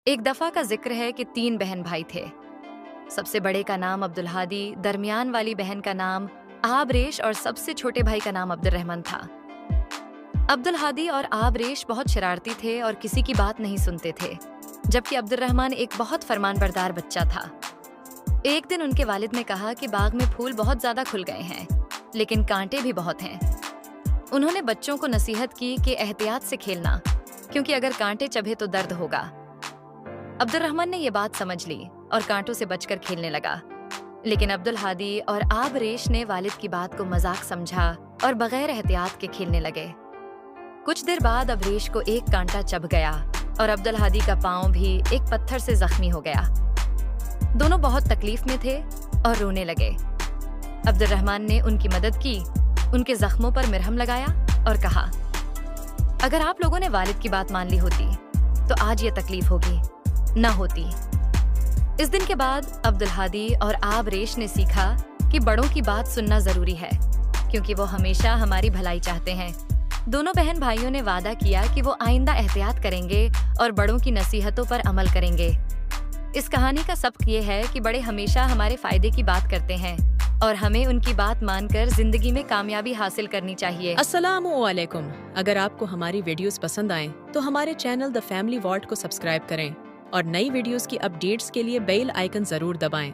ایک دفعہ کا ذکر ہے کہ 3 بہن بھائی تھے۔ سب سے بڑے کا نام عبدالہادی، درمیان والی بہن کا نام آبریش اور سب سے چھوٹے بھائی کا نام عبد الرحمن تھا۔ عبدالہادی اور آبریش بہت شرارتی تھے اور کسی کی بات نہیں سنتے تھے، جبکہ عبد الرحمن ایک بہت فرمان بردار بچہ تھا۔ ایک دن ان کے والد نے کہا کہ باغ میں پھول بہت زیادہ کھل گئے ہیں، لیکن کانٹے بھی بہت ہیں۔ انہوں نے بچوں کو نصیحت کی کہ احتیاط سے کھیلنا، کیونکہ اگر کانٹے چبھے تو درد ہوگا۔ عبد الرحمن نے یہ بات سمجھ لی اور کانٹوں سے بچ کر کھیلنے لگا، لیکن عبدالہادی اور آبریش نے والد کی بات کو مذاق سمجھا اور بغیر احتیاط کے کھیلنے لگے۔ کچھ دیر بعد ابریش کو ایک کانٹا چبھ گیا اور عبدالہادی کا پاؤں بھی ایک پتھر سے زخمی ہو گیا۔ دونوں بہت تکلیف میں تھے اور رونے لگے۔ عبد الرحمن نے ان کی مدد کی، ان کے زخموں پر مرہم لگایا اور کہا، اگر آپ لوگوں نے والد کی بات مان لی ہوتی تو آج یہ تکلیف ہوگی نہ ہوتی۔ اس دن کے بعد عبدالہادی اور آبریش نے سیکھا کہ بڑوں کی بات سننا ضروری ہے، کیونکہ وہ ہمیشہ ہماری بھلائی چاہتے ہیں۔ دونوں بہن بھائیوں نے وعدہ کیا کہ وہ آئندہ احتیاط کریں گے اور بڑوں کی نصیحتوں پر عمل کریں گے۔ اس کہانی کا سبق یہ ہے کہ بڑے ہمیشہ ہمارے فائدے کی بات کرتے ہیں اور ہمیں ان کی بات مان کر زندگی میں کامیابی حاصل کرنی چاہیے۔ السلام علیکم۔ اگر آپ کو ہماری ویڈیوز پسند آئیں تو ہمارے چینل دا فیملی والٹ کو سبسکرائب کریں اور نئی ویڈیوز کی اپ ڈیٹس کے لیے بیل آئیکن ضرور دبائیں۔